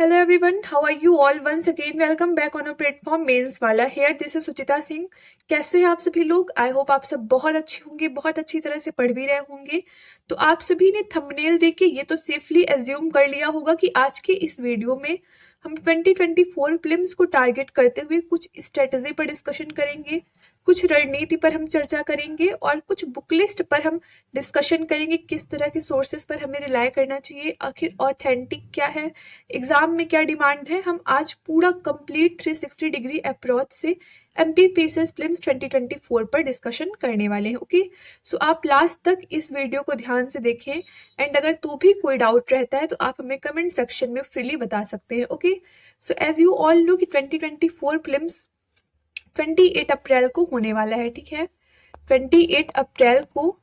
Hello everyone, how are you all? Once again, welcome back on our platform mains वाला। Here this is Suchita Singh. कैसे हैं आप सभी लोग? आई होप आप सब बहुत अच्छे होंगे, बहुत अच्छी तरह से पढ़ भी रहे होंगे। तो आप सभी ने थंबनेल देख के ये तो सेफली एज्यूम कर लिया होगा कि आज के इस वीडियो में हम 2024 प्रीलिम्स को टारगेट करते हुए कुछ स्ट्रेटजी पर डिस्कशन करेंगे, कुछ रणनीति पर हम चर्चा करेंगे और कुछ बुक लिस्ट पर हम डिस्कशन करेंगे। किस तरह के सोर्सेज पर हमें रिलाय करना चाहिए, आखिर ऑथेंटिक क्या है, एग्जाम में क्या डिमांड है। हम आज पूरा कंप्लीट 360 डिग्री अप्रोच से एमपीपीएसएस प्रीलिम्स 2024 पर डिस्कशन करने वाले हैं। ओके, सो आप लास्ट तक इस वीडियो को ध्यान से देखें एंड अगर तो भी कोई डाउट रहता है तो आप हमें कमेंट सेक्शन में फ्रीली बता सकते हैं। Okay, so as you all know कि 2024 प्रीलिम्स 28 अप्रैल को होने वाला है। ठीक है, 28 अप्रैल को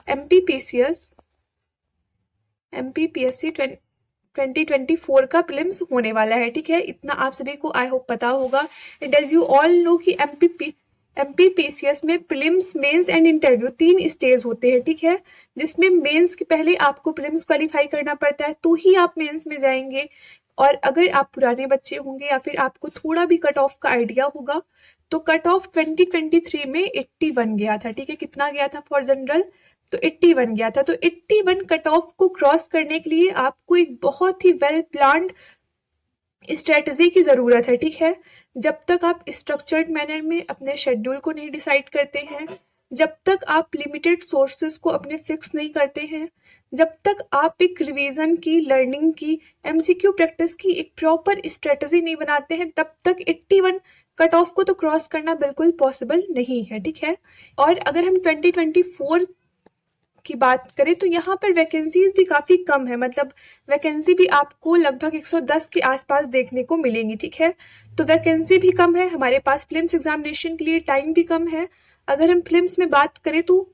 एमपीपीएससी 2024 का प्रीलिम्स होने वाला है। ठीक है, इतना आप सभी को आई होप पता होगा। And as you all know कि एमपीपीसीएस में prelims, mains and interview 3 stage होते हैं। ठीक है, जिसमें मेंस के पहले आपको प्रीलिम्स क्वालिफाई करना पड़ता है तो ही आप मेंस में जाएंगे। और अगर आप पुराने बच्चे होंगे या फिर आपको थोड़ा भी कट ऑफ का आइडिया होगा तो कट ऑफ 2023 में 81 गया था। ठीक है, कितना गया था फॉर जनरल? तो 81 गया था। तो 81 कट ऑफ को क्रॉस करने के लिए आपको एक बहुत ही वेल प्लान्ड स्ट्रेटजी की जरूरत है। ठीक है, जब तक आप स्ट्रक्चर्ड मैनर में अपने शेड्यूल को नहीं डिसाइड करते हैं, जब तक आप लिमिटेड सोर्सेज को अपने फिक्स नहीं करते हैं, जब तक आप एक रिवीजन की, लर्निंग की, एमसीक्यू प्रैक्टिस की एक प्रॉपर स्ट्रेटजी नहीं बनाते हैं, तब तक 81 कट ऑफ को तो क्रॉस करना बिल्कुल पॉसिबल नहीं है। ठीक है, और अगर हम 2024 की बात करें तो यहाँ पर वैकेंसीज भी काफ़ी कम है, मतलब वैकेंसी भी आपको लगभग 110 के आसपास देखने को मिलेंगी। ठीक है, तो वैकेंसी भी कम है, हमारे पास प्रीलिम्स एग्जामिनेशन के लिए टाइम भी कम है। अगर हम प्रीलिम्स में बात करें तो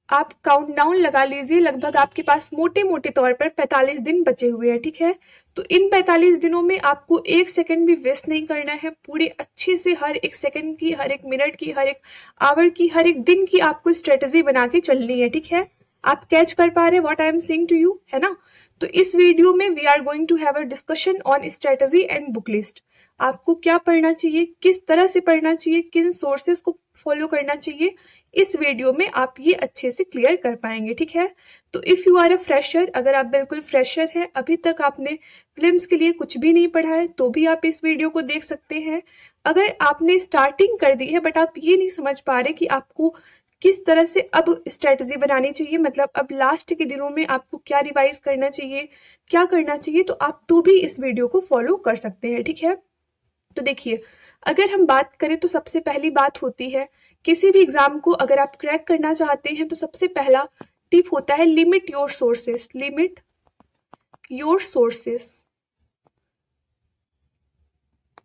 आप काउंटडाउन लगा लीजिए, लगभग आपके पास मोटे मोटे तौर पर 45 दिन बचे हुए हैं। ठीक है, तो इन 45 दिनों में आपको एक सेकंड भी वेस्ट नहीं करना है। पूरे अच्छे से हर एक सेकंड की, हर एक मिनट की, हर एक आवर की, हर एक दिन की आपको स्ट्रेटजी बना के चलनी है। ठीक है, आप कैच कर पा रहे हैं what I am saying to you, है ना? तो इस वीडियो में we are going to have a discussion on strategy and book list. आपको क्या पढ़ना चाहिए, किस तरह से पढ़ना चाहिए, किन सोर्सेज को फॉलो करना चाहिए, इस वीडियो में आप ये अच्छे से क्लियर कर पाएंगे। ठीक है, तो if you are a fresher, अगर आप बिल्कुल फ्रेशर हैं, अभी तक आपने प्रीलिम्स के लिए कुछ भी नहीं पढ़ा है, तो भी आप इस वीडियो को देख सकते हैं। अगर आपने स्टार्टिंग कर दी है बट आप ये नहीं समझ पा रहे कि आपको किस तरह से अब स्ट्रेटजी बनानी चाहिए, मतलब अब लास्ट के दिनों में आपको क्या रिवाइज करना चाहिए, क्या करना चाहिए, तो आप तो भी इस वीडियो को फॉलो कर सकते हैं। ठीक है, तो देखिए, अगर हम बात करें तो सबसे पहली बात होती है, किसी भी एग्जाम को अगर आप क्रैक करना चाहते हैं तो सबसे पहला टिप होता है limit your sources. Limit your sources,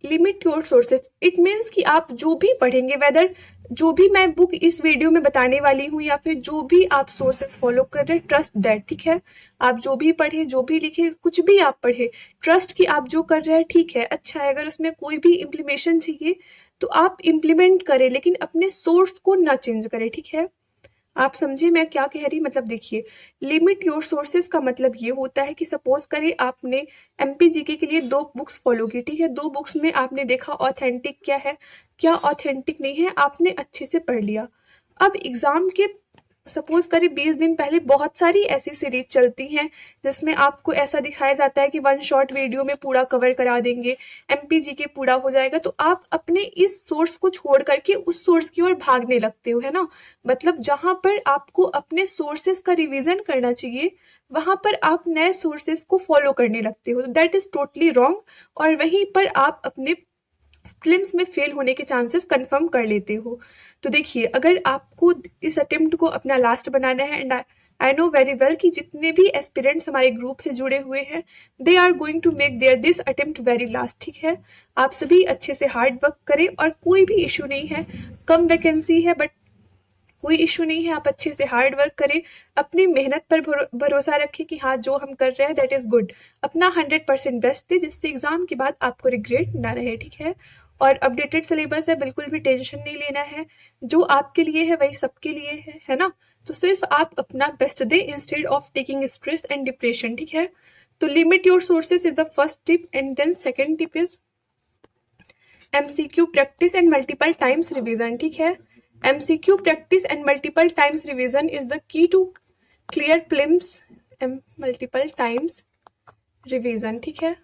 limit your sources. It means कि आप जो भी पढ़ेंगे, वेदर जो भी मैं बुक इस वीडियो में बताने वाली हूँ या फिर जो भी आप सोर्सेज फॉलो कर रहे हैं, ट्रस्ट दैट। ठीक है, आप जो भी पढ़े, जो भी लिखे, कुछ भी आप पढ़े, ट्रस्ट कि आप जो कर रहे हैं ठीक है, अच्छा है। अगर उसमें कोई भी इम्प्लीमेशन चाहिए तो आप इम्प्लीमेंट करें, लेकिन अपने सोर्स को ना चेंज करें। ठीक है, आप समझे मैं क्या कह रही? मतलब देखिए, लिमिट योर सोर्सेज का मतलब ये होता है कि सपोज करें आपने एमपीजीके के लिए 2 बुक्स फॉलो की। ठीक है, 2 बुक्स में आपने देखा ऑथेंटिक क्या है, क्या ऑथेंटिक नहीं है, आपने अच्छे से पढ़ लिया। अब एग्जाम के सपोज करें 20 दिन पहले बहुत सारी ऐसी सीरीज चलती हैं जिसमें आपको ऐसा दिखाया जाता है कि 1 शॉर्ट वीडियो में पूरा कवर करा देंगे, एमपीजीके पूरा हो जाएगा, तो आप अपने इस सोर्स को छोड़ करके उस सोर्स की ओर भागने लगते हो, है ना? मतलब जहां पर आपको अपने सोर्सेस का रिवीजन करना चाहिए, वहां पर आप नए सोर्सेस को फॉलो करने लगते हो, दैट इज टोटली रॉन्ग। और वहीं पर आप अपने प्रीलिम्स में फेल होने के चांसेस कंफर्म कर लेते हो। तो देखिए, अगर आपको इस अटेम्प्ट को अपना लास्ट बनाना है, and I know very well कि जितने भी एस्पिरेंट्स हमारे ग्रुप से जुड़े हुए हैं, they are going to make their this attempt very last. ठीक है, आप सभी अच्छे से हार्ड वर्क करें और कोई भी इशू नहीं है, कम वैकेंसी है बट कोई इशू नहीं है, आप अच्छे से हार्ड वर्क करें, अपनी मेहनत पर भरोसा रखें कि हाँ जो हम कर रहे हैं दैट इज गुड, अपना 100% बेस्ट दें, जिससे एग्जाम के बाद आपको रिग्रेट ना रहे। ठीक है, और अपडेटेड सिलेबस है, बिल्कुल भी टेंशन नहीं लेना है, जो आपके लिए है वही सबके लिए है ना? तो सिर्फ आप अपना बेस्ट दें instead of taking stress and depression. ठीक है, तो limit your sources is the first tip, and then second tip is MCQ practice and multiple times revision. ठीक है, MCQ practice and multiple times revision is the key to clear prelims multiple times revision. ठीक है,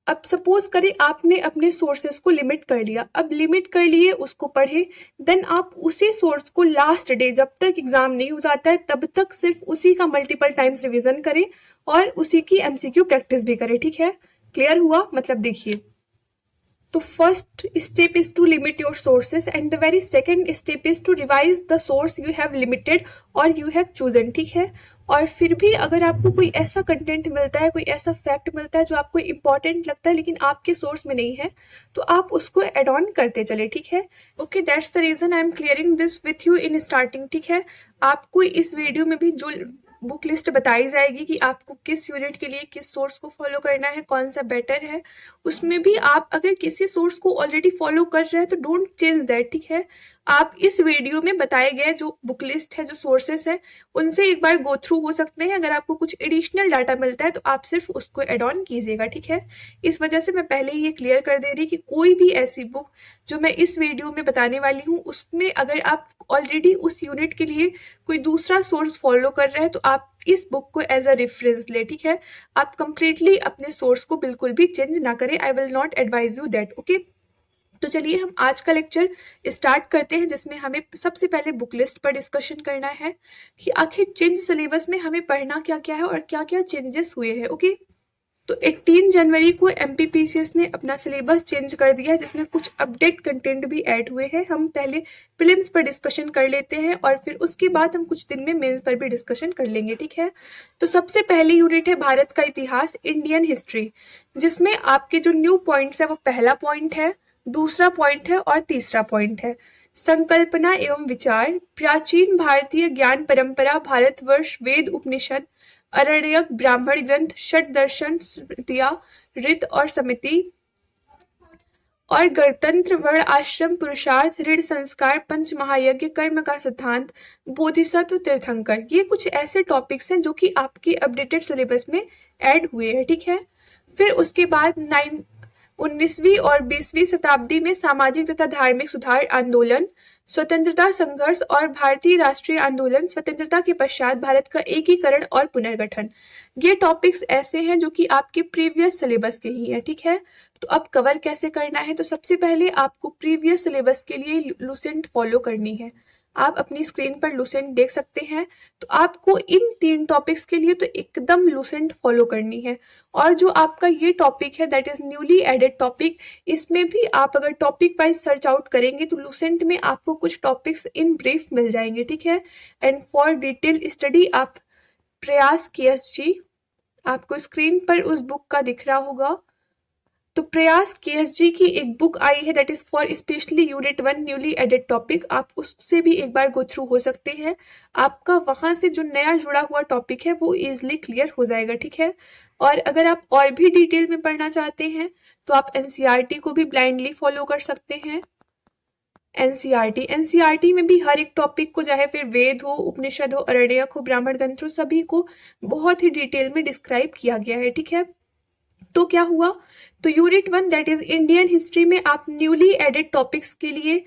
अब suppose करें आपने अपने sources को limit कर लिया, अब लिमिट कर लिए उसको पढ़े, देन आप उसी सोर्स को लास्ट डे जब तक एग्जाम नहीं हो जाता है तब तक सिर्फ उसी का मल्टीपल टाइम्स रिवीजन करें और उसी की MCQ प्रैक्टिस भी करें। ठीक है, क्लियर हुआ? मतलब देखिए, तो first step is to limit your sources and the very second step is to revise the source you have limited और यू हैव चूजन। ठीक है, और फिर भी अगर आपको कोई ऐसा कंटेंट मिलता है, कोई ऐसा फैक्ट मिलता है जो आपको इंपॉर्टेंट लगता है लेकिन आपके सोर्स में नहीं है, तो आप उसको एड ऑन करते चले। ठीक है, okay, that's the reason I am clearing this with you in starting. ठीक है, आपको इस वीडियो में भी जो बुक लिस्ट बताई जाएगी कि आपको किस यूनिट के लिए किस सोर्स को फॉलो करना है, कौन सा बेटर है, उसमें भी आप अगर किसी सोर्स को ऑलरेडी फॉलो कर रहे हैं तो डोंट चेंज दैट। ठीक है, आप इस वीडियो में बताए गए जो बुक लिस्ट है, जो सोर्सेस है, उनसे एक बार गो थ्रू हो सकते हैं। अगर आपको कुछ एडिशनल डाटा मिलता है तो आप सिर्फ उसको एड ऑन कीजिएगा। ठीक है, इस वजह से मैं पहले ही ये क्लियर कर दे रही कि कोई भी ऐसी बुक जो मैं इस वीडियो में बताने वाली हूँ उसमें अगर आप ऑलरेडी उस यूनिट के लिए कोई दूसरा सोर्स फॉलो कर रहे हैं तो आप इस बुक को एज अ रेफरेंस ले। ठीक है, आप कंप्लीटली अपने सोर्स को बिल्कुल भी चेंज ना करें। I will not advise you that. Okay, तो चलिए हम आज का लेक्चर स्टार्ट करते हैं, जिसमें हमें सबसे पहले बुक लिस्ट पर डिस्कशन करना है कि आखिर चेंज सिलेबस में हमें पढ़ना क्या क्या है और क्या क्या चेंजेस हुए हैं। ओके, तो 18 जनवरी को MPPCS ने अपना सिलेबस चेंज कर दिया है, जिसमें कुछ अपडेट कंटेंट भी ऐड हुए हैं। हम पहले प्रीलिम्स पर डिस्कशन कर लेते हैं और फिर उसके बाद हम कुछ दिन में मेंस पर भी डिस्कशन कर लेंगे। ठीक है, तो सबसे पहली यूनिट है भारत का इतिहास, इंडियन हिस्ट्री, जिसमें आपके जो न्यू पॉइंट्स है वो पहला पॉइंट है, दूसरा पॉइंट है और तीसरा पॉइंट है संकल्पना एवं विचार, प्राचीन भारतीय ज्ञान परंपरा, भारतवर्ष, वेद उपनिषद, अरण्यक, ब्राह्मण ग्रंथ, षट दर्शन, स्मृतियां, ऋत और समिति, और गणतंत्र, वर्ण आश्रम, पुरुषार्थ, ऋण संस्कार, पंच महायज्ञ, कर्म का सिद्धांत, बोधिसत्व, तीर्थंकर। ये कुछ ऐसे टॉपिक्स हैं जो कि आपके अपडेटेड सिलेबस में ऐड हुए हैं। ठीक है, फिर उसके बाद 19वीं और 20वीं शताब्दी में सामाजिक तथा धार्मिक सुधार आंदोलन, स्वतंत्रता संघर्ष और भारतीय राष्ट्रीय आंदोलन, स्वतंत्रता के पश्चात भारत का एकीकरण और पुनर्गठन। ये टॉपिक्स ऐसे हैं जो कि आपके प्रीवियस सिलेबस के ही हैं। ठीक है, तो अब कवर कैसे करना है, तो सबसे पहले आपको प्रीवियस सिलेबस के लिए लूसेंट फॉलो करनी है। आप अपनी स्क्रीन पर लूसेंट देख सकते हैं, तो आपको इन 3 टॉपिक्स के लिए तो एकदम लूसेंट फॉलो करनी है। और जो आपका ये टॉपिक है that is newly added topic, इसमें भी आप अगर टॉपिक वाइज सर्च आउट करेंगे तो लूसेंट में आपको कुछ टॉपिक्स इन ब्रीफ मिल जाएंगे। ठीक है, एंड फॉर डिटेल स्टडी आप प्रयास KSG, आपको स्क्रीन पर उस बुक का दिख रहा होगा, तो प्रयास KSG की एक बुक आई है that is for specially unit 1 newly added topic, आप उससे भी एक बार गो थ्रू हो सकते हैं। आपका वहां से जो नया जुड़ा हुआ टॉपिक है वो इजिली क्लियर हो जाएगा। ठीक है, और अगर आप और भी डिटेल में पढ़ना चाहते हैं तो आप NCERT को भी ब्लाइंडली फॉलो कर सकते हैं। NCERT में भी हर एक टॉपिक को, चाहे फिर वेद हो, उपनिषद हो, अरण्यक हो, ब्राह्मण ग्रंथ हो, सभी को बहुत ही डिटेल में डिस्क्राइब किया गया है। ठीक है, तो क्या हुआ, तो unit 1 that is Indian history में आप न्यूली एडेड टॉपिक्स के लिए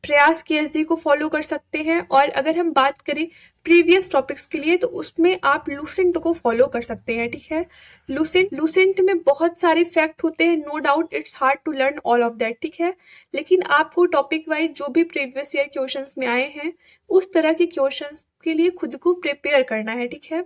प्रयास KSG को फॉलो कर सकते हैं। और अगर हम बात करें प्रीवियस टॉपिक्स के लिए तो उसमें आप लूसेंट को फॉलो कर सकते हैं। ठीक है, लूसेंट में बहुत सारे फैक्ट होते हैं, no doubt it's hard to learn all of that. ठीक है, लेकिन आपको टॉपिक वाइज जो भी प्रीवियस ईयर क्वेश्चंस में आए हैं उस तरह के क्वेश्चंस के लिए खुद को प्रिपेयर करना है। ठीक है,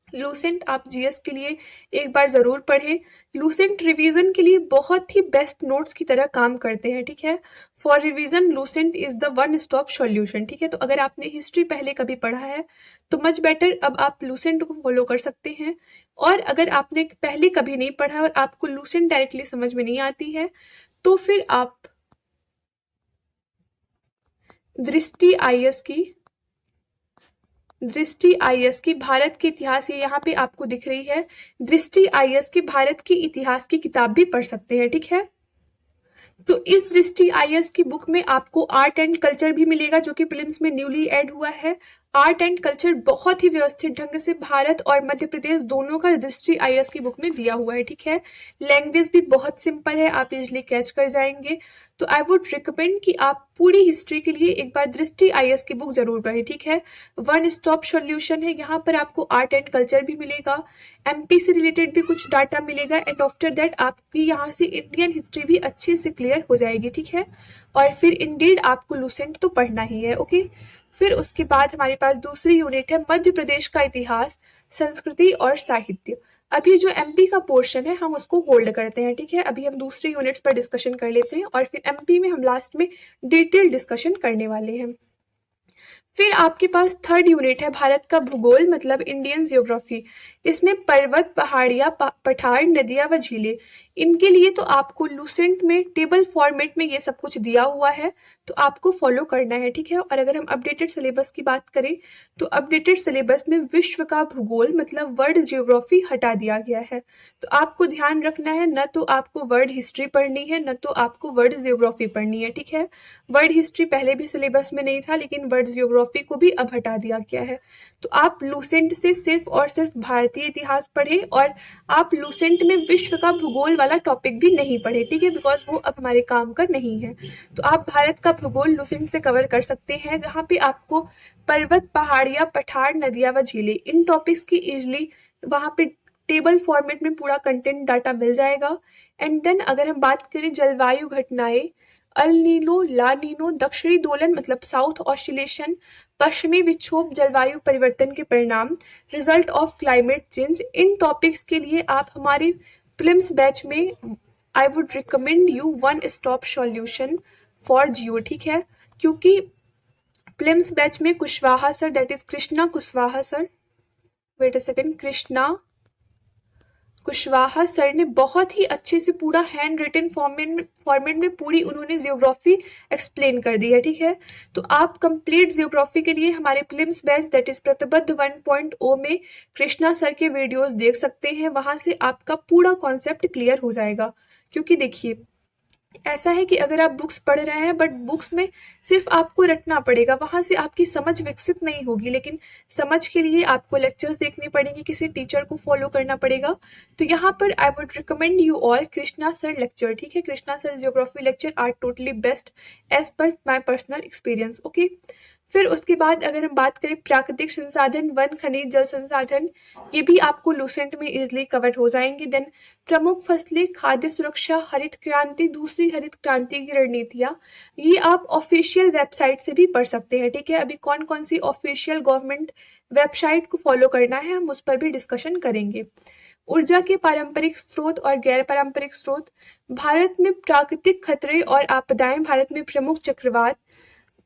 लूसेंट आप GS के लिए एक बार जरूर पढ़ें। लूसेंट रिवीजन के लिए बहुत ही बेस्ट नोट्स की तरह काम करते हैं। ठीक है, for revision Lucent is the one stop solution. ठीक है, तो अगर आपने हिस्ट्री पहले कभी पढ़ा है तो मच बेटर अब आप लूसेंट को फॉलो कर सकते हैं। और अगर आपने पहले कभी नहीं पढ़ा और आपको लूसेंट डायरेक्टली समझ में नहीं आती है तो फिर आप दृष्टि IS की भारत के इतिहास, ये यहाँ पे आपको दिख रही है, दृष्टि IS की भारत के इतिहास की किताब भी पढ़ सकते हैं। ठीक है, तो इस दृष्टि IS की बुक में आपको आर्ट एंड कल्चर भी मिलेगा जो कि प्रीलिम्स में न्यूली ऐड हुआ है। आर्ट एंड कल्चर बहुत ही व्यवस्थित ढंग से भारत और मध्य प्रदेश दोनों का दृष्टि आईएएस की बुक में दिया हुआ है, ठीक है। लैंग्वेज भी बहुत सिंपल है, आप इजिली कैच कर जाएंगे। तो आई वुड रिकमेंड कि आप पूरी हिस्ट्री के लिए एक बार दृष्टि आईएएस की बुक जरूर पढ़ें, ठीक है। वन स्टॉप सॉल्यूशन है, यहाँ पर आपको आर्ट एंड कल्चर भी मिलेगा, एमपी से रिलेटेड भी कुछ डाटा मिलेगा, एंड आफ्टर दैट आपकी यहाँ से इंडियन हिस्ट्री भी अच्छे से क्लियर हो जाएगी, ठीक है। और फिर इंडीड आपको लूसेंट तो पढ़ना ही है, ओके। फिर उसके बाद हमारे पास दूसरी यूनिट है मध्य प्रदेश का इतिहास, संस्कृति और साहित्य। अभी जो एमपी का पोर्शन है हम उसको होल्ड करते हैं, ठीक है। अभी हम दूसरी यूनिट्स पर डिस्कशन कर लेते हैं और फिर एमपी में हम लास्ट में डिटेल डिस्कशन करने वाले हैं। फिर आपके पास थर्ड यूनिट है भारत का भूगोल मतलब इंडियन जियोग्राफी। इसमें पर्वत, पहाड़ियाँ, पठार, नदियाँ व झीलें, इनके लिए तो आपको लूसेंट में टेबल फॉर्मेट में ये सब कुछ दिया हुआ है, तो आपको फॉलो करना है, ठीक है। और अगर हम अपडेटेड सिलेबस की बात करें तो अपडेटेड सिलेबस में विश्व का भूगोल मतलब वर्ल्ड जियोग्राफी हटा दिया गया है। तो आपको ध्यान रखना है, न तो आपको वर्ल्ड हिस्ट्री पढ़नी है, न तो आपको वर्ल्ड जियोग्राफी पढ़नी है, ठीक है। वर्ल्ड हिस्ट्री पहले भी सिलेबस में नहीं था, लेकिन वर्ल्ड जियोग्राफी को भी अब हटा दिया गया है। तो आप लूसेंट से सिर्फ और सिर्फ भारतीय इतिहास पढ़े, और आप लूसेंट में विश्व का भूगोल वाला टॉपिक भी नहीं पढ़े, ठीक है, बिकॉज वो अब हमारे काम का नहीं है। तो आप भारत का भूगोल लूसेंट से कवर कर सकते हैं, जहाँ पे आपको पर्वत, पहाड़ियाँ, पठार, नदियाँ व झीलें, इन टॉपिक्स की इजिली वहाँ पे टेबल फॉर्मेट में पूरा कंटेंट डाटा मिल जाएगा। एंड देन अगर हम बात करें जलवायु घटनाएं, अल नीनो, ला नीनो, दक्षिणी दोलन मतलब साउथ ऑस्टिलेशन, पश्चिमी विक्षोभ, जलवायु परिवर्तन के परिणाम, रिजल्ट ऑफ क्लाइमेट चेंज, इन टॉपिक्स के लिए आप हमारे प्रिलिम्स बैच में I would recommend you one stop solution for geo, ठीक है। क्योंकि प्रिलिम्स बैच में Kushwaha sir, that is Krishna Kushwaha sir, wait a second, Krishna Kushwaha sir ने बहुत ही अच्छे से पूरा हैंड रिटन फॉर्मेट में पूरी उन्होंने जियोग्राफी एक्सप्लेन कर दी है, ठीक है। तो आप कंप्लीट जियोग्राफी के लिए हमारे प्रिलिम्स बैच दैट इज प्रतिबद्ध 1.0 में कृष्णा सर के वीडियोस देख सकते हैं, वहां से आपका पूरा कॉन्सेप्ट क्लियर हो जाएगा। क्योंकि देखिए ऐसा है कि अगर आप बुक्स पढ़ रहे हैं बट बुक्स में सिर्फ आपको रटना पड़ेगा, वहां से आपकी समझ विकसित नहीं होगी, लेकिन समझ के लिए आपको लेक्चर्स देखने पड़ेंगे, किसी टीचर को फॉलो करना पड़ेगा। तो यहाँ पर I would recommend you all Krishna sir lecture, ठीक है। Krishna sir geography lecture are totally best as per my personal experience, okay. फिर उसके बाद अगर हम बात करें प्राकृतिक संसाधन, वन, खनिज, जल संसाधन, ये भी आपको लूसेंट में इजिली कवर हो जाएंगे। देन प्रमुख फसलें, खाद्य सुरक्षा, हरित क्रांति, दूसरी हरित क्रांति की रणनीतियाँ, ये आप ऑफिशियल वेबसाइट से भी पढ़ सकते हैं, ठीक है। अभी कौन कौन सी ऑफिशियल गवर्नमेंट वेबसाइट को फॉलो करना है हम उस पर भी डिस्कशन करेंगे। ऊर्जा के पारंपरिक स्रोत और गैर पारंपरिक स्रोत, भारत में प्राकृतिक खतरे और आपदाएं, भारत में प्रमुख चक्रवात,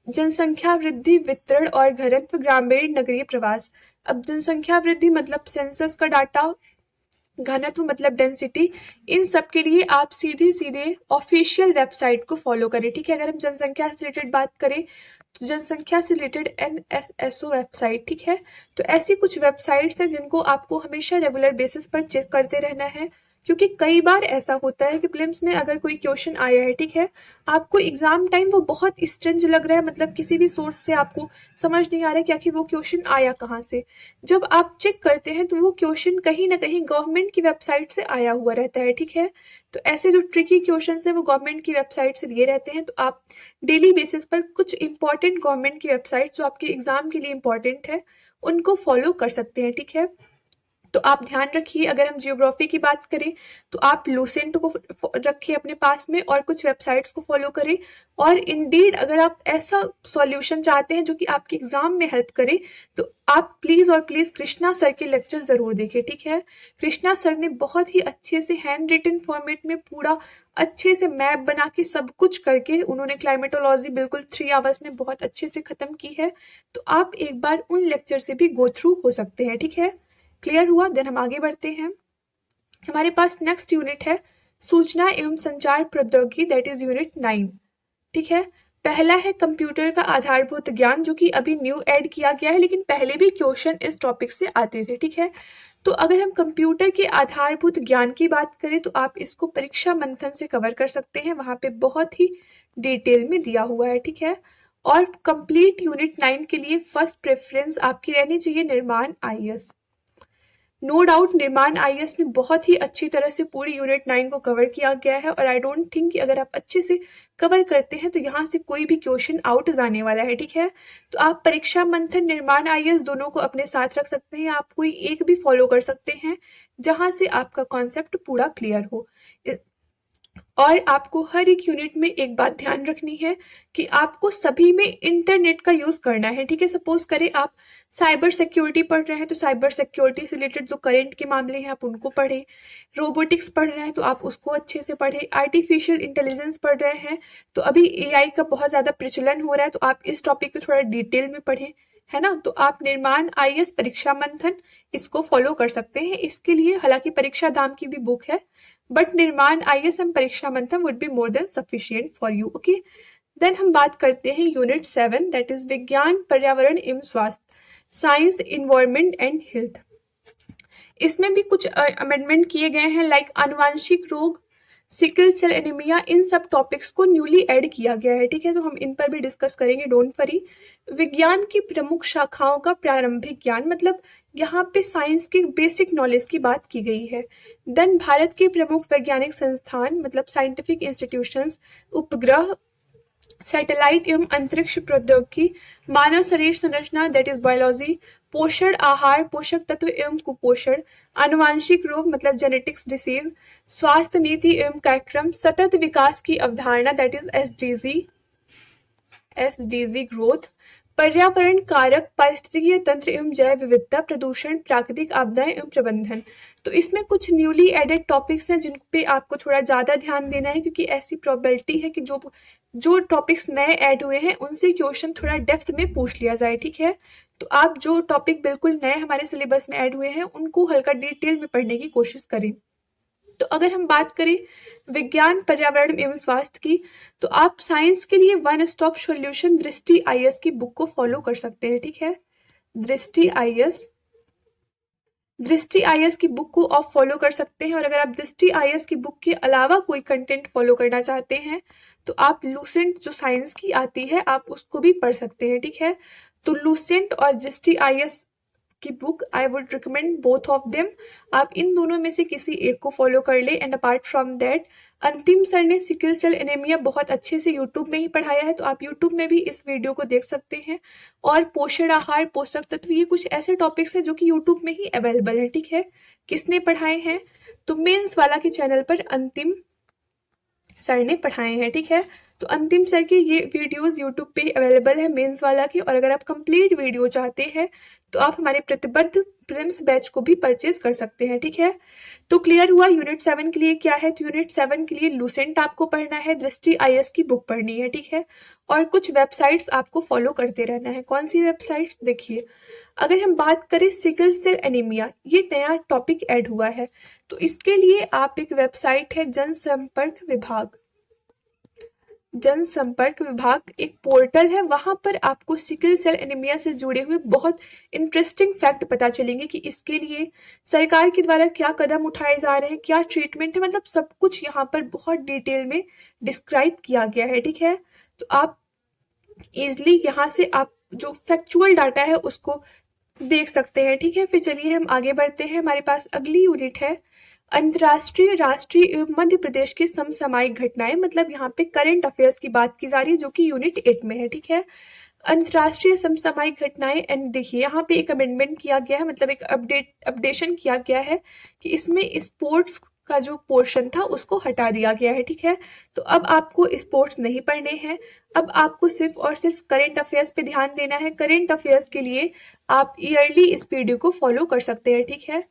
जनसंख्या वृद्धि, वितरण और घनत्व, ग्रामीण नगरीय प्रवास। अब जनसंख्या वृद्धि मतलब सेंसस का डाटा, घनत्व मतलब डेंसिटी, इन सब के लिए आप सीधे सीधे ऑफिशियल वेबसाइट को फॉलो करें, ठीक है। अगर हम जनसंख्या से रिलेटेड बात करें तो जनसंख्या से रिलेटेड NSSO वेबसाइट, ठीक है। तो ऐसी कुछ वेबसाइट्स हैं जिनको आपको हमेशा रेगुलर बेसिस पर चेक करते रहना है, क्योंकि कई बार ऐसा होता है कि प्रीलिम्स में अगर कोई क्वेश्चन आया है, ठीक है, आपको एग्जाम टाइम वो बहुत स्ट्रेंज लग रहा है, मतलब किसी भी सोर्स से आपको समझ नहीं आ रहा है कि आखिर वो क्वेश्चन आया कहाँ से। जब आप चेक करते हैं तो वो क्वेश्चन कहीं ना कहीं गवर्नमेंट की वेबसाइट से आया हुआ रहता है, ठीक है। तो ऐसे जो ट्रिकी क्वेश्चन है वो गवर्नमेंट की वेबसाइट से लिए रहते हैं। तो आप डेली बेसिस पर कुछ इंपॉर्टेंट गवर्नमेंट की वेबसाइट जो आपके एग्जाम के लिए इंपॉर्टेंट है उनको फॉलो कर सकते हैं, ठीक है। तो आप ध्यान रखिए, अगर हम जियोग्राफी की बात करें तो आप लूसेंट को रखिए अपने पास में और कुछ वेबसाइट्स को फॉलो करें। और इंडीड अगर आप ऐसा सॉल्यूशन चाहते हैं जो कि आपके एग्जाम में हेल्प करे तो आप प्लीज और प्लीज कृष्णा सर के लेक्चर जरूर देखें, ठीक है। कृष्णा सर ने बहुत ही अच्छे से हैंड रिटन फॉर्मेट में पूरा अच्छे से मैप बना के सब कुछ करके उन्होंने क्लाइमेटोलॉजी बिल्कुल 3 आवर्स में बहुत अच्छे से खत्म की है। तो आप एक बार उन लेक्चर से भी गो थ्रू हो सकते हैं, ठीक है। क्लियर हुआ? देन हम आगे बढ़ते हैं। हमारे पास नेक्स्ट यूनिट है सूचना एवं संचार प्रौद्योगिकी, दैट इज यूनिट 9, ठीक है। पहला है कंप्यूटर का आधारभूत ज्ञान, जो कि अभी न्यू ऐड किया गया है, लेकिन पहले भी क्वेश्चन इस टॉपिक से आते थे, ठीक है। तो अगर हम कंप्यूटर के आधारभूत ज्ञान की बात करें तो आप इसको परीक्षा मंथन से कवर कर सकते हैं, वहां पे बहुत ही डिटेल में दिया हुआ है, ठीक है। और कंप्लीट यूनिट 9 के लिए फर्स्ट प्रेफरेंस आपकी रहनी चाहिए निर्माण आईएएस। नो डाउट निर्माण आईएएस में बहुत ही अच्छी तरह से पूरी यूनिट 9 को कवर किया गया है और आई डोंट थिंक कि अगर आप अच्छे से कवर करते हैं तो यहाँ से कोई भी क्वेश्चन आउट जाने वाला है, ठीक है। तो आप परीक्षा मंथन निर्माण आईएएस दोनों को अपने साथ रख सकते हैं, आप कोई एक भी फॉलो कर सकते हैं जहाँ से आपका कॉन्सेप्ट पूरा क्लियर हो। और आपको हर एक यूनिट में एक बात ध्यान रखनी है कि आपको सभी में इंटरनेट का यूज करना है, ठीक है। सपोज करें आप साइबर सिक्योरिटी पढ़ रहे हैं तो साइबर सिक्योरिटी से रिलेटेड जो करंट के मामले हैं आप उनको पढ़ें, रोबोटिक्स पढ़ रहे हैं तो आप उसको अच्छे से पढ़ें, आर्टिफिशियल इंटेलिजेंस पढ़ रहे हैं तो अभी एआई का बहुत ज्यादा प्रचलन हो रहा है तो आप इस टॉपिक को थोड़ा डिटेल में पढ़ें, है ना। तो आप निर्माण आईएएस परीक्षा मंथन इसको फॉलो कर सकते हैं। इसके लिए हालांकि परीक्षा धाम की भी बुक है, बट निर्माण IAS and Pariksha Manthan would be more than sufficient for you, okay. Then हम बात करते हैं यूनिट 7 दैट इज विज्ञान पर्यावरण एवं स्वास्थ्य, साइंस इन्वायरमेंट एंड हेल्थ। इसमें भी कुछ अमेंडमेंट किए गए हैं, लाइक आनुवांशिक रोग, सिकल सेल एनीमिया, इन सब टॉपिक्स को न्यूली ऐड किया गया है, ठीक है। तो हम इन पर भी डिस्कस करेंगे, डोंट वरी। विज्ञान की प्रमुख शाखाओं का प्रारंभिक ज्ञान, मतलब यहाँ पे साइंस के बेसिक नॉलेज की बात की गई है। देन भारत के प्रमुख वैज्ञानिक संस्थान, मतलब साइंटिफिक इंस्टीट्यूशंस, उपग्रह, सैटेलाइट एवं अंतरिक्ष प्रौद्योगिकी, मानव शरीर संरचना दैट इज बायोलॉजी, पोषण आहार, पोषक तत्व एवं कुपोषण, आनुवांशिक रोग मतलब जेनेटिक्स डिसीज, स्वास्थ्य नीति एवं कार्यक्रम, सतत विकास की अवधारणा दैट इज एसडीजी ग्रोथ, पर्यावरण कारक, पारिस्थितिकीय तंत्र एवं जैव विविधता, प्रदूषण, प्राकृतिक आपदाएं एवं प्रबंधन। तो इसमें कुछ न्यूली एडेड टॉपिक्स हैं जिन पे आपको थोड़ा ज्यादा ध्यान देना है, क्योंकि ऐसी प्रोबेबिलिटी है कि जो टॉपिक्स नए ऐड हुए हैं उनसे क्वेश्चन थोड़ा डेप्थ में पूछ लिया जाए, ठीक है। तो आप जो टॉपिक बिल्कुल नए हमारे सिलेबस में ऐड हुए हैं उनको हल्का डिटेल में पढ़ने की कोशिश करें। तो अगर हम बात करें विज्ञान पर्यावरण एवं स्वास्थ्य की, तो आप साइंस के लिए वन स्टॉप सॉल्यूशन दृष्टि आईएएस की बुक को फॉलो कर सकते हैं, ठीक है। दृष्टि आईएएस की बुक को आप फॉलो कर सकते हैं। और अगर आप दृष्टि आईएएस की बुक के अलावा कोई कंटेंट फॉलो करना चाहते हैं तो आप लूसेंट जो साइंस की आती है आप उसको भी पढ़ सकते हैं, ठीक है। तो लूसेंट और दृष्टि आईएएस की book I would recommend both of them. आप इन दोनों में से किसी एक को फॉलो कर ले। एंड अपार्ट फ्रॉम दैट अंतिम सर ने सिकल सेल एनीमिया बहुत अच्छे से यूट्यूब में ही पढ़ाया है, तो आप यूट्यूब में भी इस वीडियो को देख सकते हैं। और पोषण आहार, पोषक तत्व, ये कुछ ऐसे टॉपिक्स हैं जो कि यूट्यूब में ही अवेलेबल है, ठीक है। किसने पढ़ाए हैं? तो मेंस वाला के चैनल पर अंतिम सर ने पढ़ाए हैं, ठीक है। तो अंतिम सर के ये वीडियोस यूट्यूब पे अवेलेबल है मेंस वाला की। और अगर आप कंप्लीट वीडियो चाहते हैं तो आप हमारे प्रतिबद्ध प्रीलिम्स बैच को भी परचेज कर सकते हैं, ठीक है। तो क्लियर हुआ यूनिट 7 के लिए क्या है। तो यूनिट 7 के लिए लूसेंट आपको पढ़ना है, दृष्टि आईएएस की बुक पढ़नी है, ठीक है। और कुछ वेबसाइट्स आपको फॉलो करते रहना है। कौन सी वेबसाइट्स? देखिए, अगर हम बात करें सिकल सेल एनीमिया, ये नया टॉपिक ऐड हुआ है, तो इसके लिए आप एक वेबसाइट है जनसंपर्क विभाग एक पोर्टल है, वहां पर आपको सिकल सेल एनीमिया से जुड़े हुए बहुत इंटरेस्टिंग फैक्ट पता चलेंगे कि इसके लिए सरकार के द्वारा क्या कदम उठाए जा रहे हैं, क्या ट्रीटमेंट है, मतलब सब कुछ यहाँ पर बहुत डिटेल में डिस्क्राइब किया गया है, ठीक है। तो आप इजिली यहाँ से आप जो फैक्चुअल डाटा है उसको देख सकते हैं, ठीक है। फिर चलिए हम आगे बढ़ते हैं। हमारे पास अगली यूनिट है अंतर्राष्ट्रीय, राष्ट्रीय एवं मध्य प्रदेश की समसामयिक घटनाएं, मतलब यहाँ पे करंट अफेयर्स की बात की जा रही है जो कि यूनिट 8 में है, ठीक है। अंतर्राष्ट्रीय समसामयिक घटनाएं। एंड देखिए यहाँ पे एक अमेंडमेंट किया गया है, मतलब एक अपडेशन किया गया है कि इसमें स्पोर्ट्स का जो पोर्शन था उसको हटा दिया गया है, ठीक है। तो अब आपको स्पोर्ट्स नहीं पढ़ने हैं, अब आपको सिर्फ और सिर्फ करंट अफेयर्स पे ध्यान देना है। करंट अफेयर्स के लिए आप ईयरली इस पीडी को फॉलो कर सकते हैं, ठीक है।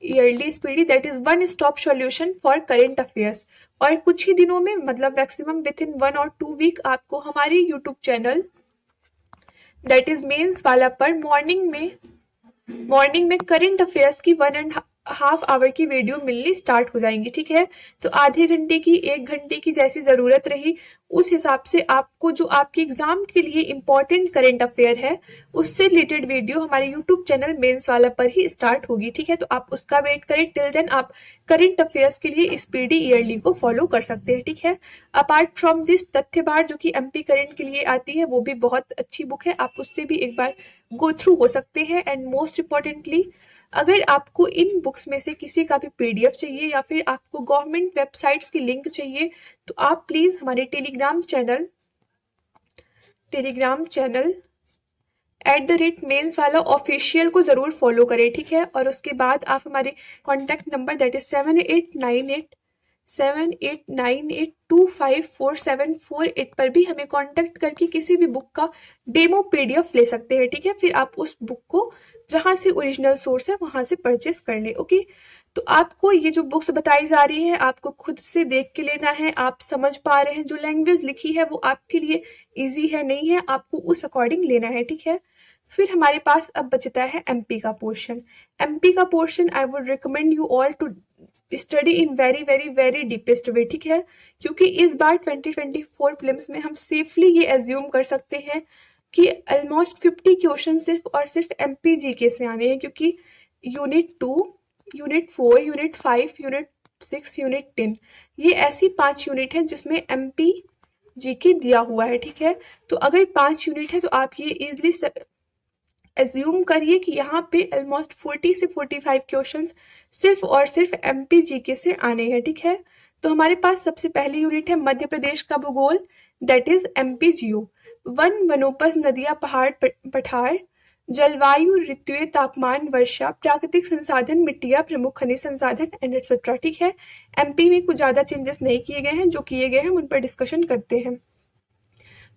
Yearly speedy that is one stop solution for current affairs. और कुछ ही दिनों में, मतलब मैक्सिमम विद इन 1 और 2 वीक, आपको हमारे YouTube channel that is mains वाला पर मॉर्निंग में करंट अफेयर्स की हाफ आवर की वीडियो मिलनी स्टार्ट हो जाएंगी, ठीक है। तो आधे घंटे की, 1 घंटे की जैसी ज़रूरत रही उस हिसाब से आपको जो आपके एग्जाम के लिए इम्पोर्टेंट करंट अफेयर है उससे रिलेटेड वीडियो हमारे यूट्यूब चैनल मेंस वाला पर ही स्टार्ट होगी, ठीक है। तो आप उसका वेट करें, टिल देन आप करंट अफेयर्स के लिए स्पीडी ईयरली को फॉलो कर सकते हैं, ठीक है। अपार्ट फ्रॉम दिस तथ्यवाद जो कि एमपी करंट के लिए आती है वो भी बहुत अच्छी बुक है, आप उससे भी एक बार गो थ्रू हो सकते हैं। एंड मोस्ट इम्पॉर्टेंटली अगर आपको इन बुक्स में से किसी का भी पीडीएफ चाहिए या फिर आपको गवर्नमेंट वेबसाइट्स की लिंक चाहिए तो आप प्लीज हमारे टेलीग्राम चैनल @मेंस वाला ऑफिशियल को जरूर फॉलो करें, ठीक है। और उसके बाद आप हमारे कॉन्टैक्ट नंबर दैट इज 7898 पर भी हमें कांटेक्ट करके किसी भी बुक का डेमो पीडीएफ ले सकते हैं, ठीक है। फिर आप उस बुक को जहां से ओरिजिनल सोर्स है वहां से परचेस कर ले, ओके। तो आपको ये जो बुक्स बताई जा रही है आपको खुद से देख के लेना है, आप समझ पा रहे हैं जो लैंग्वेज लिखी है वो आपके लिए इजी है नहीं है, आपको उस अकॉर्डिंग लेना है, ठीक है। फिर हमारे पास अब बचता है एमपी का पोर्शन। एमपी का portion I would recommend you all to study in very very very deepest way, ठीक है। क्योंकि इस बार 2024 प्रीलिम्स में हम सेफली ये एज्यूम कर सकते हैं कि ऑलमोस्ट 50 क्वेश्चन सिर्फ और सिर्फ एमपी जीके से आने हैं, क्योंकि unit 2, unit 4, unit 5, unit 6, unit 10 ये ऐसी 5 यूनिट है जिसमें एमपी जीके दिया हुआ है, ठीक है। तो अगर 5 यूनिट है तो आप ये इजिली एज्यूम करिए कि यहाँ पे ऑलमोस्ट 40 से 45 क्वेश्चंस सिर्फ और सिर्फ एमपी जीके से आने हैं, ठीक है। तो हमारे पास सबसे पहली यूनिट है मध्य प्रदेश का भूगोल, that is MP Jio. One, वनोपज, नदियां, पहाड़, पठार, जलवायु, ऋतुएं, तापमान, वर्षा, प्राकृतिक संसाधन, मिट्टियां, प्रमुख खनिज संसाधन एंड एटसेट्रा, ठीक है। एमपी में कुछ ज्यादा चेंजेस नहीं किए गए हैं, जो किए गए हैं उन पर डिस्कशन करते हैं।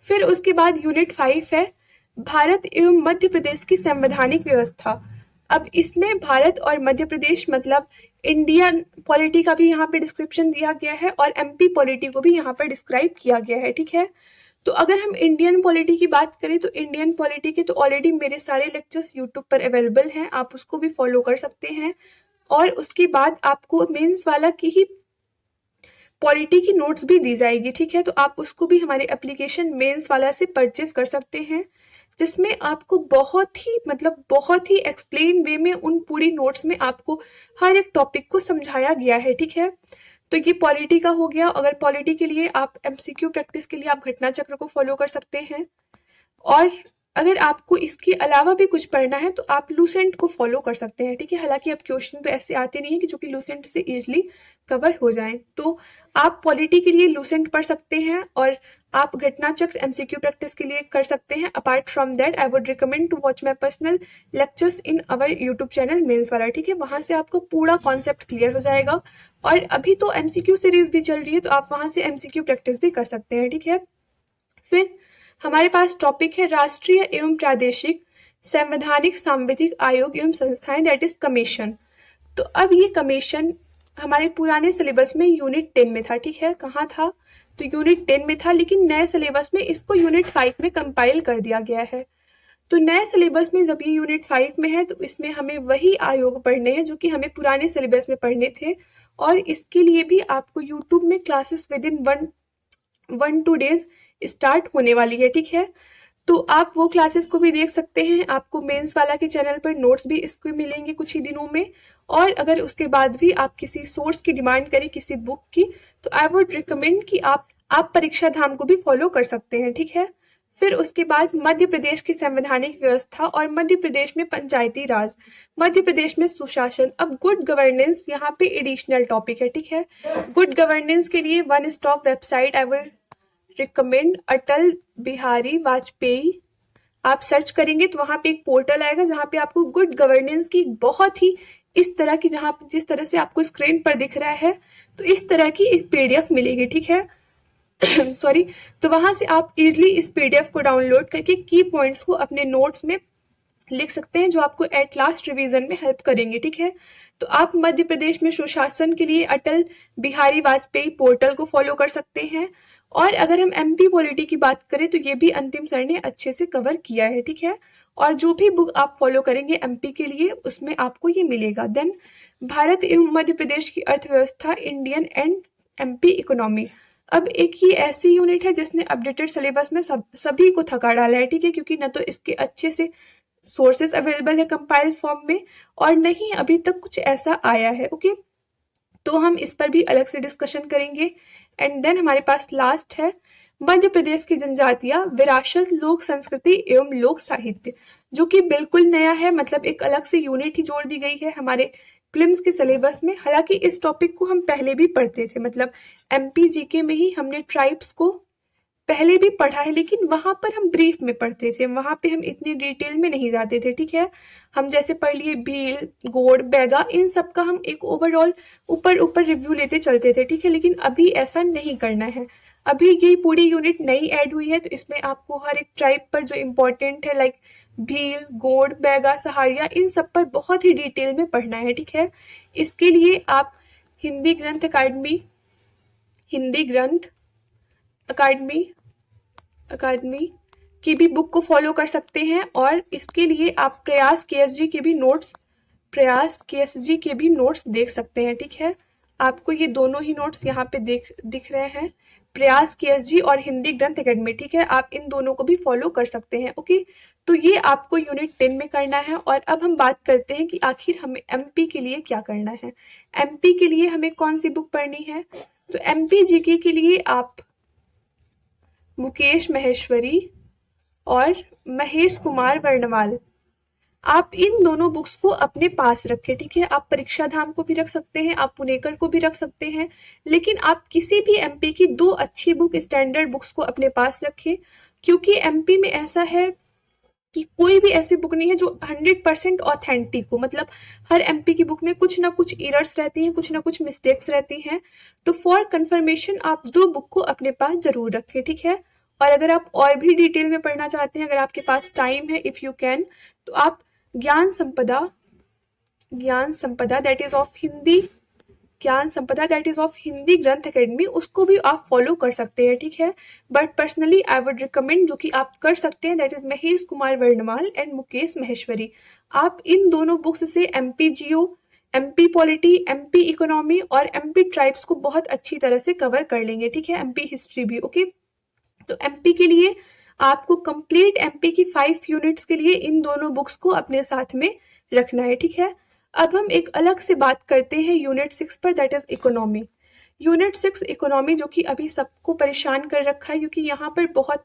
फिर उसके बाद यूनिट 5 है भारत एवं मध्य प्रदेश की संवैधानिक व्यवस्था। अब इसमें भारत और मध्य प्रदेश मतलब इंडियन पॉलिटी का भी यहाँ पे डिस्क्रिप्शन दिया गया है और एमपी पॉलिटी को भी यहाँ पर डिस्क्राइब किया गया है, ठीक है। तो अगर हम इंडियन पॉलिटी की बात करें तो इंडियन पॉलिटी के तो ऑलरेडी मेरे सारे लेक्चर्स यूट्यूब पर अवेलेबल हैं, आप उसको भी फॉलो कर सकते हैं। और उसके बाद आपको मेंस वाला की ही पॉलिटी की नोट्स भी दी जाएगी, ठीक है। तो आप उसको भी हमारे एप्लीकेशन मेंस वाला से परचेज कर सकते हैं, जिसमें आपको बहुत ही एक्सप्लेन वे में उन पूरी नोट्स में आपको हर एक टॉपिक को समझाया गया है, ठीक है। तो ये पॉलिटी का हो गया। अगर पॉलिटी के लिए आप एमसीक्यू प्रैक्टिस के लिए आप घटना चक्र को फॉलो कर सकते हैं, और अगर आपको इसके अलावा भी कुछ पढ़ना है तो आप लूसेंट को फॉलो कर सकते हैं, ठीक है। हालांकि अब क्वेश्चन तो ऐसे आते नहीं है कि जो कि लूसेंट से इजिली कवर हो जाएं, तो आप पॉलिटी के लिए लूसेंट पढ़ सकते हैं और आप घटना चक्र एमसीक्यू प्रैक्टिस के लिए कर सकते हैं। Apart from that I would recommend to watch my personal lectures in our YouTube channel mains वाला, ठीक है। वहां से आपको पूरा कॉन्सेप्ट क्लियर हो जाएगा। और अभी तो एमसीक्यू सीरीज भी चल रही है तो आप वहां से एमसीक्यू प्रैक्टिस भी कर सकते हैं, ठीक है। फिर हमारे पास टॉपिक है राष्ट्रीय एवं प्रादेशिक संवैधानिक सांविधिक आयोग एवं संस्थाएं, दैट इज कमीशन। तो अब ये कमीशन हमारे पुराने सिलेबस में यूनिट 10 में था, ठीक है। कहाँ था? तो यूनिट 10 में था, लेकिन नए सिलेबस में इसको यूनिट 5 में कंपाइल कर दिया गया है। तो नए सिलेबस में जब ये यूनिट 5 में है तो इसमें हमें वही आयोग पढ़ने हैं जो कि हमें पुराने सिलेबस में पढ़ने थे, और इसके लिए भी आपको यूट्यूब में classes with in 1-2 days start होने वाली है, ठीक है। तो आप वो क्लासेस को भी देख सकते हैं, आपको मेंस वाला के चैनल पर नोट्स भी इसको मिलेंगे कुछ ही दिनों में। और अगर उसके बाद भी आप किसी सोर्स की डिमांड करें किसी बुक की तो आई वुड रिकमेंड कि आप परीक्षा धाम को भी फॉलो कर सकते हैं, ठीक है। फिर उसके बाद मध्य प्रदेश की संवैधानिक व्यवस्था और मध्य प्रदेश में पंचायती राज, मध्य प्रदेश में सुशासन। अब गुड गवर्नेंस यहाँ पे एडिशनल टॉपिक है, ठीक है। गुड गवर्नेंस के लिए one stop website I will recommend Atal Bihari Vajpayee. आप सर्च करेंगे तो वहां पे एक पोर्टल आएगा जहां पे आपको गुड गवर्नेंस की बहुत ही इस तरह की, जहां जिस तरह से आपको स्क्रीन पर दिख रहा है तो इस तरह की एक पीडीएफ मिलेगी, ठीक है। सॉरी। तो वहां से आप इजिली इस पीडीएफ को डाउनलोड करके की पॉइंट्स को अपने नोट्स में लिख सकते हैं, जो आपको एट लास्ट रिवीजन में हेल्प करेंगे, ठीक है। तो आप मध्य प्रदेश में सुशासन के लिए अटल बिहारी वाजपेयी पोर्टल को फॉलो कर सकते हैं। और अगर हम एमपी पॉलिटी की बात करें तो ये भी अंतिम सर ने अच्छे से कवर किया है, ठीक है। और जो भी बुक आप फॉलो करेंगे एमपी के लिए उसमें आपको ये मिलेगा। देन भारत एवं मध्य प्रदेश की अर्थव्यवस्था, इंडियन एंड एमपी इकोनॉमी। अब एक ही ऐसी यूनिट है जिसने अपडेटेड सिलेबस में सभी को थका डाला है, ठीक है, क्योंकि न तो इसके अच्छे से सोर्सेस अवेलेबल है कंपाइल फॉर्म में और नहीं अभी तक कुछ ऐसा आया है। ओके, तो हम इस पर भी अलग से डिस्कशन करेंगे। एंड देन हमारे पास लास्ट है मध्य प्रदेश की जनजातियां, विरासत, लोक संस्कृति एवं लोक साहित्य, जो कि बिल्कुल नया है, मतलब एक अलग से यूनिट ही जोड़ दी गई है हमारे प्रीलिम्स के सिलेबस में। हालांकि इस टॉपिक को हम पहले भी पढ़ते थे, मतलब एमपी जीके में ही हमने ट्राइब्स को पहले भी पढ़ा है, लेकिन वहां पर हम ब्रीफ में पढ़ते थे, वहां पे हम इतनी डिटेल में नहीं जाते थे, ठीक है। हम जैसे पढ़ लिए भील, गोड़, बैगा, इन सब का हम एक ओवरऑल ऊपर ऊपर रिव्यू लेते चलते थे, ठीक है। लेकिन अभी ऐसा नहीं करना है। अभी ये पूरी यूनिट नई ऐड हुई है, तो इसमें आपको हर एक ट्राइब पर जो इम्पोर्टेंट है लाइक भील, गोड़, बैगा, सहारिया, इन सब पर बहुत ही डिटेल में पढ़ना है, ठीक है। इसके लिए आप हिंदी ग्रंथ अकादमी की भी बुक को फॉलो कर सकते हैं। और इसके लिए आप प्रयास केएसजी के भी नोट्स देख सकते हैं, ठीक है। आपको ये दोनों ही नोट्स यहाँ पे दिख रहे हैं, प्रयास केएसजी और हिंदी ग्रंथ अकेडमी, ठीक है। आप इन दोनों को भी फॉलो कर सकते हैं। ओके, तो ये आपको यूनिट 10 में करना है। और अब हम बात करते हैं कि आखिर हमें एमपी के लिए क्या करना है। एमपी के लिए हमें कौन सी बुक पढ़नी है? तो एमपी जीके के लिए आप मुकेश महेश्वरी और महेश कुमार वर्णवाल, आप इन दोनों बुक्स को अपने पास रखें, ठीक है। आप परीक्षा धाम को भी रख सकते हैं, आप पुणेकर को भी रख सकते हैं, लेकिन आप किसी भी एमपी की 2 अच्छी बुक, स्टैंडर्ड बुक्स को अपने पास रखें, क्योंकि एमपी में ऐसा है कि कोई भी ऐसी बुक नहीं है जो 100% ऑथेंटिक हो। मतलब हर एमपी की बुक में कुछ ना कुछ एरर्स रहती हैं, कुछ ना कुछ मिस्टेक्स रहती हैं। तो फॉर कंफर्मेशन आप 2 बुक को अपने पास जरूर रखें, ठीक है। और अगर आप और भी डिटेल में पढ़ना चाहते हैं, अगर आपके पास टाइम है, इफ यू कैन, तो आप ज्ञान संपदा दैट इज ऑफ हिंदी ग्रंथ अकेडमी, उसको भी आप फॉलो कर सकते हैं, ठीक है। But personally I would recommend, जो कि आप कर सकते हैं, that is Mahesh Kumar Varnwal and Mukesh Maheshwari. आप इन दोनों बुक्स से MP geo, MP polity, MP economy और एमपी ट्राइब्स को बहुत अच्छी तरह से कवर कर लेंगे, ठीक है। एमपी हिस्ट्री भी। ओके, तो एमपी के लिए आपको कंप्लीट एमपी की 5 यूनिट्स के लिए इन दोनों बुक्स को अपने साथ में रखना है, ठीक है। अब हम एक अलग से बात करते हैं यूनिट 6 पर, that is economy. Unit 6 economy, जो कि अभी सबको परेशान कर रखा है, क्योंकि यहाँ पर बहुत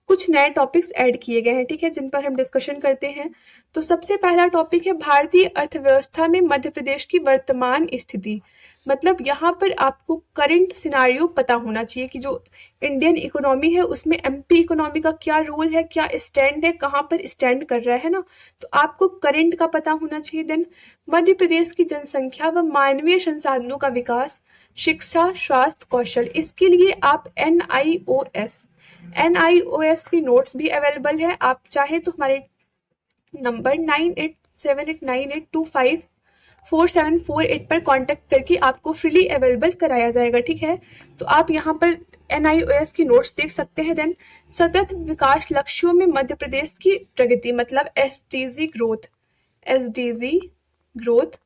कुछ नए टॉपिक्स ऐड किए गए हैं, ठीक है, जिन पर हम डिस्कशन करते हैं। तो सबसे पहला टॉपिक है भारतीय अर्थव्यवस्था में मध्य प्रदेश की वर्तमान स्थिति। मतलब यहाँ पर आपको करंट सिनारियो पता होना चाहिए कि जो इंडियन इकोनॉमी है उसमें एमपी इकोनॉमी का क्या रोल है, क्या स्टैंड है, कहाँ पर स्टैंड कर रहा है ना, तो आपको करंट का पता होना चाहिए। देन मध्य प्रदेश की जनसंख्या व मानवीय संसाधनों का विकास, शिक्षा, स्वास्थ्य, कौशल, इसके लिए आप एनआईओएस की नोट्स भी अवेलेबल है। आप चाहे तो हमारे नंबर 987898254748 पर कांटेक्ट करके आपको फ्रीली अवेलेबल कराया जाएगा, ठीक है। तो आप यहाँ पर एनआईओएस की नोट्स देख सकते हैं। देन सतत विकास लक्ष्यों में मध्य प्रदेश की प्रगति, मतलब एसडीजी ग्रोथ,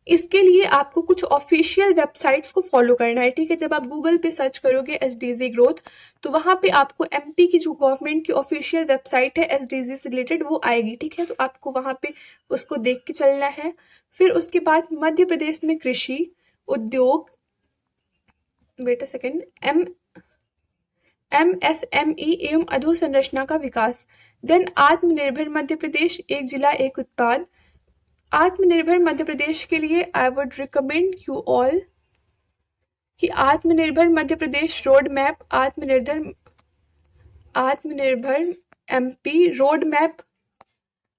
इसके लिए आपको कुछ ऑफिशियल वेबसाइट्स को फॉलो करना है, ठीक है। जब आप गूगल पे सर्च करोगे एसडीजी ग्रोथ, तो वहां पे आपको एमपी की जो गवर्नमेंट की ऑफिशियल वेबसाइट है एसडीजी से रिलेटेड, वो आएगी, ठीक है। तो आपको वहां पे उसको देख के चलना है। फिर उसके बाद मध्य प्रदेश में कृषि, उद्योग, एमएसएमई एवं अधोसंरचना का विकास। देन आत्मनिर्भर मध्य प्रदेश, एक जिला एक उत्पाद। आत्मनिर्भर मध्य प्रदेश के लिए आई वुड रिकमेंड यू ऑल कि आत्मनिर्भर मध्य प्रदेश रोड मैप, आत्मनिर्भर एमपी रोड मैप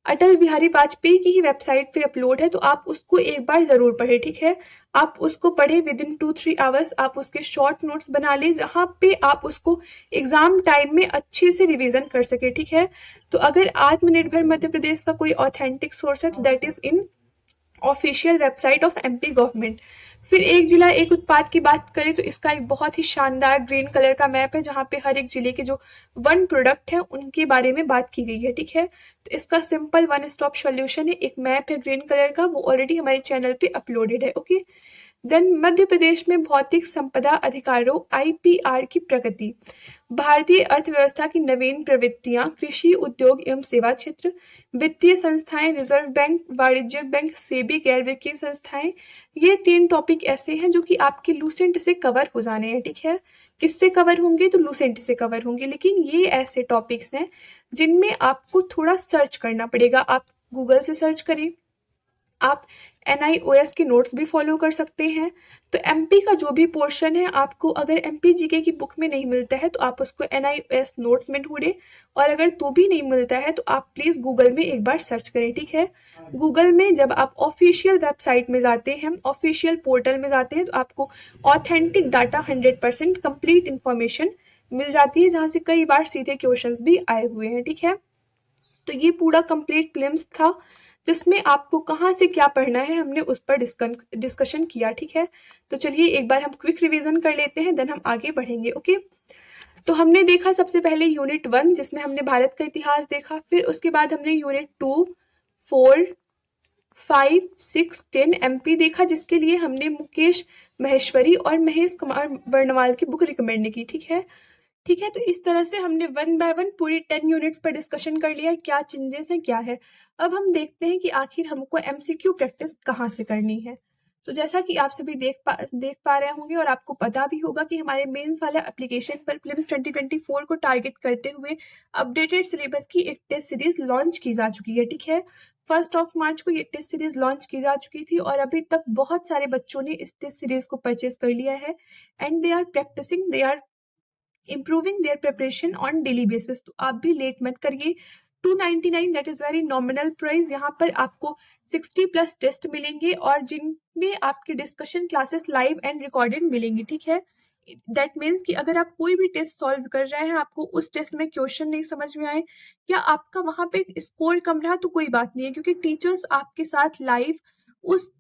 अटल बिहारी वाजपेयी की ही वेबसाइट पे अपलोड है, तो आप उसको एक बार जरूर पढ़े, ठीक है। आप उसको पढ़े विदिन 2-3 आवर्स, आप उसके शॉर्ट नोट्स बना ले, जहां पे आप उसको एग्जाम टाइम में अच्छे से रिवीजन कर सके, ठीक है। तो अगर आत्मनिर्भर मध्य प्रदेश का कोई ऑथेंटिक सोर्स है तो that is in official website of MP government. फिर एक जिला एक उत्पाद की बात करें तो इसका एक बहुत ही शानदार ग्रीन कलर का मैप है जहाँ पे हर एक जिले के जो वन प्रोडक्ट है उनके बारे में बात की गई है, ठीक है। तो इसका सिंपल वन स्टॉप सॉल्यूशन है, एक मैप है ग्रीन कलर का, वो ऑलरेडी हमारे चैनल पे अपलोडेड है, ओके। देन मध्य प्रदेश में भौतिक संपदा अधिकारों आईपीआर की प्रगति, भारतीय अर्थव्यवस्था की नवीन प्रवृत्तियां, कृषि उद्योग एवं सेवा क्षेत्र, वित्तीय संस्थाएं, रिजर्व बैंक, वाणिज्यिक बैंक, सेबी, गैर वित्तीय संस्थाएं। ये 3 टॉपिक ऐसे हैं जो कि आपके लूसेंट से कवर हो जाने हैं, ठीक है। किससे कवर होंगे? तो लूसेंट से कवर होंगे, लेकिन ये ऐसे टॉपिक्स हैं जिनमें आपको थोड़ा सर्च करना पड़ेगा। आप गूगल से सर्च करें, आप NIOS के नोट्स भी फॉलो कर सकते हैं। तो एमपी का जो भी पोर्शन है, आपको अगर एमपी जीके की बुक में नहीं मिलता है तो आप उसको NIOS नोट्स में ढूंढें, और अगर तो भी नहीं मिलता है तो आप प्लीज़ गूगल में एक बार सर्च करें, ठीक है। गूगल में जब आप ऑफिशियल वेबसाइट में जाते हैं, ऑफिशियल पोर्टल में जाते हैं, तो आपको ऑथेंटिक डाटा 100% कंप्लीट इन्फॉर्मेशन मिल जाती है, जहाँ से कई बार सीधे क्वेश्चंस भी आए हुए हैं, ठीक है। तो ये पूरा कंप्लीट प्रीलिम्स था जिसमें आपको कहाँ से क्या पढ़ना है हमने उस पर डिस्कशन किया, ठीक है। तो चलिए एक बार हम क्विक रिवीजन कर लेते हैं, देन हम आगे बढ़ेंगे, ओके। तो हमने देखा सबसे पहले यूनिट 1 जिसमें हमने भारत का इतिहास देखा, फिर उसके बाद हमने यूनिट 2, 4, 5, 6, 10 एमपी देखा, जिसके लिए हमने मुकेश महेश्वरी और महेश कुमार वर्णवाल की बुक रिकमेंड की, ठीक है। ठीक है, तो इस तरह से हमने वन बाय वन पूरी 10 यूनिट्स पर डिस्कशन कर लिया, क्या चेंजेस हैं क्या है। अब हम देखते हैं कि आखिर हमको एमसीक्यू प्रैक्टिस कहाँ से करनी है। तो जैसा कि आप सभी देख पा रहे होंगे और आपको पता भी होगा कि हमारे मेंस वाला एप्लीकेशन पर प्रीलिम्स 2024 को टारगेट करते हुए अपडेटेड सिलेबस की एक टेस्ट सीरीज लॉन्च की जा चुकी है, ठीक है। 1 मार्च को ये टेस्ट सीरीज लॉन्च की जा चुकी थी और अभी तक बहुत सारे बच्चों ने इस टेस्ट सीरीज को परचेज कर लिया है and they are practicing, they are improving their preparation on daily basis. तो आप भी लेट मत करिए। 299 that is very nominal price. यहाँ पर आपको 60+ टेस्ट मिलेंगे और जिनमें आपके discussion classes live and recorded मिलेंगी, ठीक है। दैट मीन्स कि अगर आप कोई भी टेस्ट सॉल्व कर रहे हैं, आपको उस टेस्ट में क्वेश्चन नहीं समझ में आए या आपका वहां पे स्कोर कम रहा तो कोई बात नहीं है, क्योंकि टीचर्स आपके साथ लाइव उस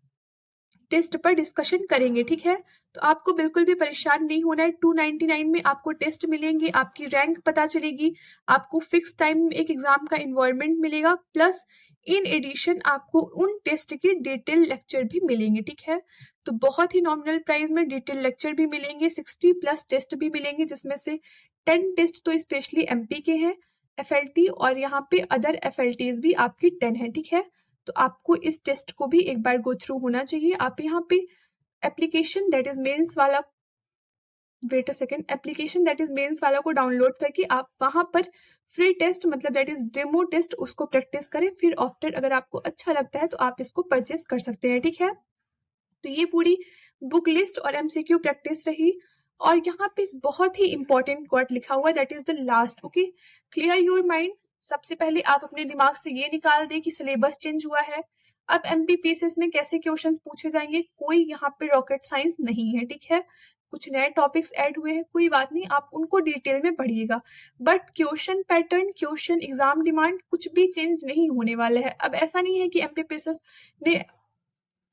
टेस्ट पर डिस्कशन करेंगे, ठीक है। तो आपको बिल्कुल भी परेशान नहीं होना है। 299 में आपको टेस्ट मिलेंगे, आपकी रैंक पता चलेगी, आपको फिक्स टाइम में एक एग्जाम का इन्वायरमेंट मिलेगा, प्लस इन एडिशन आपको उन टेस्ट के डिटेल लेक्चर भी मिलेंगे, ठीक है। तो बहुत ही नॉमिनल प्राइस में डिटेल लेक्चर भी मिलेंगे, 60+ टेस्ट भी मिलेंगे, जिसमें से 10 टेस्ट तो स्पेशली एमपी के हैं FLT, और यहाँ पे अदर FLTs भी आपकी 10 है, ठीक है। तो आपको इस टेस्ट को भी एक बार गो थ्रू होना चाहिए। आप यहाँ पे एप्लीकेशन दैट इज मेंस वाला, wait a second, application that is mains वाला को डाउनलोड करके आप वहां पर फ्री टेस्ट मतलब दैट इज डेमो टेस्ट उसको प्रैक्टिस करें, फिर आफ्टर अगर आपको अच्छा लगता है तो आप इसको परचेस कर सकते हैं, ठीक है। तो ये पूरी बुक लिस्ट और MCQ प्रैक्टिस रही। और यहाँ पे बहुत ही इंपॉर्टेंट वर्ड लिखा हुआ है that is the last, okay. Clear your mind. सबसे पहले आप अपने दिमाग से ये निकाल दें कि सिलेबस चेंज हुआ है। अब MPPCS में कैसे क्वेश्चंस पूछे जाएंगे, कोई यहाँ पे रॉकेट साइंस नहीं है, ठीक है। कुछ नए टॉपिक्स ऐड हुए हैं, कोई बात नहीं, आप उनको डिटेल में पढ़िएगा, but question pattern, question exam demand कुछ भी चेंज नहीं होने वाला है। अब ऐसा नहीं है कि MPPCS ने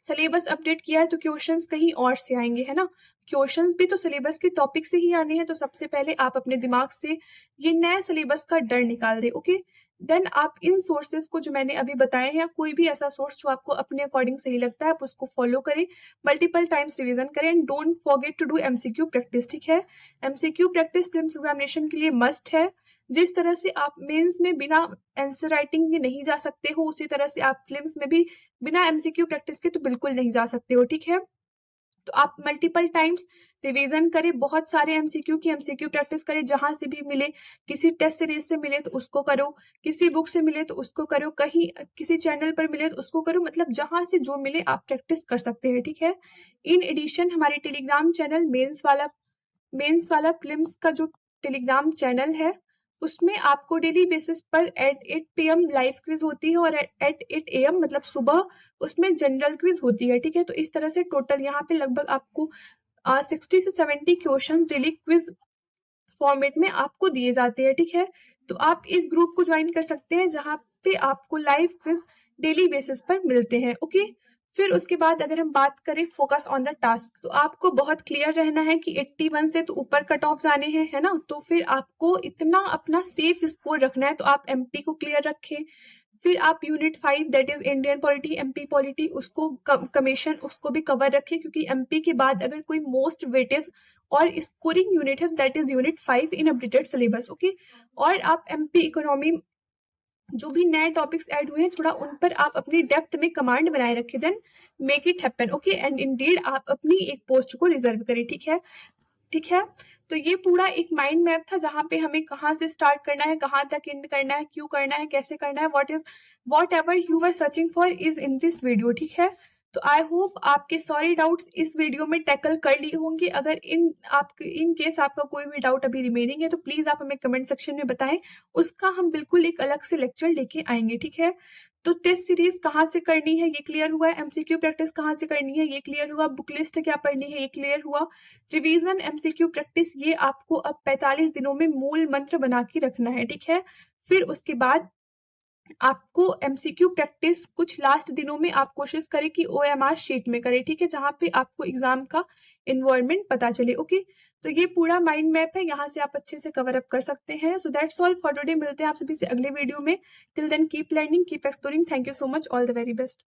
सिलेबस अपडेट किया है तो क्वेश्चंस कहीं और से आएंगे, है ना। क्वेश्चंस भी तो सिलेबस के टॉपिक से ही आने हैं। तो सबसे पहले आप अपने दिमाग से ये नया सिलेबस का डर निकाल दे, ओके। देन आप इन सोर्सेज को जो मैंने अभी बताए हैं, कोई भी ऐसा सोर्स जो आपको अपने अकॉर्डिंग सही लगता है, आप उसको फॉलो करें, मल्टीपल टाइम्स रिवीजन करें and don't forget to do MCQ practice, ठीक है। MCQ प्रैक्टिस प्रीलिम्स एग्जामिनेशन के लिए मस्ट है। जिस तरह से आप मेंस में बिना आंसर राइटिंग के नहीं जा सकते हो, उसी तरह से आप प्रीलिम्स में भी बिना MCQ प्रैक्टिस के तो बिल्कुल नहीं जा सकते हो, ठीक है। तो आप मल्टीपल टाइम्स रिवीजन करें, बहुत सारे MCQ की MCQ प्रैक्टिस करें, जहां से भी मिले, किसी टेस्ट सीरीज से मिले तो उसको करो, किसी बुक से मिले तो उसको करो, कहीं किसी चैनल पर मिले तो उसको करो, मतलब जहां से जो मिले आप प्रैक्टिस कर सकते हैं, ठीक है। इन एडिशन हमारे टेलीग्राम चैनल मेंस वाला प्रीलिम्स का जो टेलीग्राम चैनल है, उसमें आपको डेली बेसिस पर एट 8 PM लाइव क्विज होती है और एट 8 AM मतलब सुबह उसमें जनरल क्विज होती है, ठीक है। तो इस तरह से टोटल यहाँ पे लगभग आपको 60 से 70 क्वेश्चन डेली क्विज फॉर्मेट में आपको दिए जाते हैं, ठीक है। तो आप इस ग्रुप को ज्वाइन कर सकते हैं जहाँ पे आपको लाइव क्विज डेली बेसिस पर मिलते हैं, ओके। फिर उसके बाद अगर हम बात करें फोकस ऑन द टास्क, तो आपको बहुत क्लियर रहना है कि 81 से तो ऊपर कट ऑफ आने हैं, है ना। तो फिर आपको इतना अपना सेफ स्कोर रखना है, तो आप एमपी को क्लियर रखें। फिर आप unit 5 that is Indian polity, MP polity, उसको कमीशन उसको भी कवर रखें, क्योंकि एमपी के बाद अगर कोई मोस्ट वेटेज और स्कोरिंग यूनिट है that is unit 5 in updated syllabus, okay. और आप एमपी इकोनॉमी जो भी नए टॉपिक्स ऐड हुए हैं थोड़ा उन पर आप अपनी डेप्थ में कमांड बनाए रखें, then make it happen, okay. And indeed आप अपनी एक पोस्ट को रिजर्व करें, ठीक है, ठीक है। तो ये पूरा एक माइंड मैप था जहां पे हमें कहाँ से स्टार्ट करना है, कहाँ तक एंड करना है, क्यों करना है, कैसे करना है, what ever you were searching for is in this video, ठीक है। तो आई होप आपके सारे डाउट्स इस वीडियो में टैकल कर लिए होंगे। अगर इन केस आपका कोई भी डाउट अभी रिमेनिंग है तो प्लीज आप हमें कमेंट सेक्शन में बताएं, उसका हम बिल्कुल एक अलग से लेक्चर लेके आएंगे, ठीक है। तो टेस्ट सीरीज कहाँ से करनी है ये क्लियर हुआ है, एमसीक्यू प्रैक्टिस कहाँ से करनी है ये क्लियर हुआ, बुक लिस्ट क्या पढ़नी है ये क्लियर हुआ, रिवीजन एमसीक्यू प्रैक्टिस ये आपको अब 45 दिनों में मूल मंत्र बना के रखना है, ठीक है। फिर उसके बाद आपको एमसीक्यू प्रैक्टिस कुछ लास्ट दिनों में आप कोशिश करें कि ओएमआर शीट में करें, ठीक है, जहां पे आपको एग्जाम का इन्वायरमेंट पता चले, ओके। तो ये पूरा माइंड मैप है, यहाँ से आप अच्छे से कवर अप कर सकते हैं। So that's all for today, मिलते हैं आप सभी से अगले वीडियो में। Till then keep learning, keep exploring, thank you so much, all the very best.